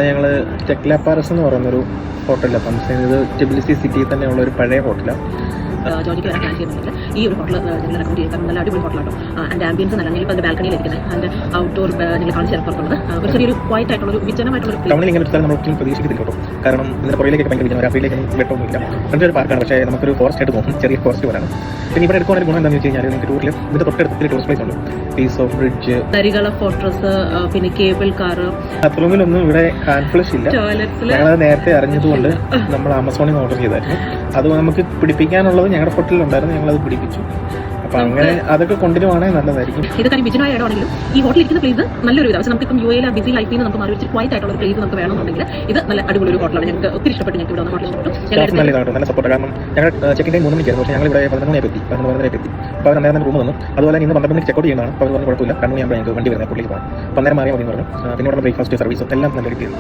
ഞങ്ങൾ ടെക്ല പാലസ് എന്ന് പറയുന്നൊരു ഹോട്ടലിലാണ് താമസിക്കുന്നത്. ഇത് ടിബിലിസി സിറ്റിയിൽ തന്നെയുള്ള ഒരു പഴയ ഹോട്ടലാണ്. ജോലിക്ക് വരാൻ പ്ലാൻ ചെയ്യുന്നുണ്ടെങ്കിൽ ഈ ഒരു ഹോട്ടൽ നിങ്ങൾ റെക്കമെൻഡ് ചെയ്യും. കാരണം നല്ല അടിപൊളി ഹോട്ടലാട്ടോ. ആൻഡ് ആംബിയൻസ് നല്ല ഇപ്പോൾ അത് ബാൽക്കണിയിൽ ഇരിക്കുന്നത്. ആൻഡ് ഔട്ട്ഡോർ നിങ്ങൾ കാണിച്ചു തരാൻ പുറത്തുള്ളത് ഒരു ചെറിയൊരു ക്വയറ്റ് ആയിട്ടുള്ള ഒരു വിജനമായിട്ടുള്ള ടൗണിൽ ഇങ്ങനെ സ്ഥലം നമ്മൾ ഒരിക്കലും പ്രതീക്ഷിക്കുന്നില്ല കേട്ടോ. കാരണം ഇതിൻ്റെ പുറയിലേക്ക് ഭയങ്കര വിജയം, രാത്രിയിലേക്ക് വെട്ടമൊന്നുമില്ല. ഫ്രണ്ടിൽ ഒരു പാർക്കാണ്, പക്ഷേ നമുക്കൊരു ഫോറസ്റ്റ് ആയിട്ട് തോന്നും, ചെറിയ ഫോറസ്റ്റ് വരാണ്. പിന്നെ ഇവിടെ എടുക്കുകയാണെങ്കിൽ ഗുണം എന്താണെന്ന് വെച്ച് കഴിഞ്ഞാൽ നിങ്ങൾക്ക് ടൂറിൽ ഇതിൻ്റെ തൊട്ടടുത്ത് ടൂറിസ്റ്റ് പ്ലേസ് ഉണ്ട്. പീസ് ഓഫ് ബ്രിഡ്ജ്, തരികള ഫോർട്രസ്, പിന്നെ കേബിൾ കാർ. ബാത്റൂമിലൊന്നും ഇവിടെ ഹാൻഡ് ഫ്ലഷ് ഇല്ല. ഞങ്ങളത് നേരത്തെ അറിഞ്ഞതുകൊണ്ട് നമ്മൾ ആമസോണിൽ നിന്ന് ഓർഡർ ചെയ്തായിരുന്നു. അത് നമുക്ക് പിടിപ്പിക്കാനുള്ളത് ഞങ്ങളുടെ ഹോട്ടലിൽ ഉണ്ടായിരുന്നു, ഞങ്ങളത് പിടിപ്പിച്ചു. അപ്പം അങ്ങനെ അതൊക്കെ കൊണ്ടുവരുവാണെങ്കിൽ നല്ലതായിരിക്കും. ഇത് കാര്യം വിജയമായ ഇടമാണെങ്കിലും ഈ ഹോട്ടലിൽ ഇരിക്കുന്ന പ്ലേസ് നല്ലൊരു ഇതാണ്. പക്ഷേ നമുക്കിപ്പം യു എയിലെ ബിസി ലൈഫിൽ നിന്ന് നമുക്ക് മാറി വെച്ച് ക്വയറ്റ് ആയിട്ടുള്ള ഒരു പ്ലേസ് നമുക്ക് വേണമെന്നുണ്ടെങ്കിൽ ഇത് നല്ല അടിപൊളി ഒരു ഹോട്ടലാണ്. ഞങ്ങൾക്ക് ഒത്തിരി ഇഷ്ടപ്പെട്ടു. ഞങ്ങൾക്ക് ഇവിടെ ഹോട്ടൽ ഇഷ്ടപ്പെട്ടു. നല്ല സപ്പോർട്ട്. കാരണം ഞങ്ങൾ ചെക്കിൻ ടൈം 3 മണിക്കായിരുന്നു, പക്ഷേ ഞങ്ങൾ ഇവിടെ 11 എത്തി. അപ്പോൾ അവർ അന്നേരം റൂം വന്നു. അതുപോലെ ഇന്ന് 12 മണിക്ക് ചെക്കൗട്ട് ചെയ്യുന്നതാണ്. അപ്പോൾ അവർ പറഞ്ഞ് കുഴപ്പമില്ല, 2 മണിയാകുമ്പോൾ ഞങ്ങൾക്ക് വണ്ടി വരുന്നത് പുള്ളിക്ക് പോകാം. അപ്പോൾ അന്നേരം മാറിയാൽ മതി എന്ന് പറഞ്ഞു. പിന്നെ ഇവിടെ ബ്രേക്ക്ഫാസ്റ്റ് സർവീസും എല്ലാം നല്ല രീതിയിൽ.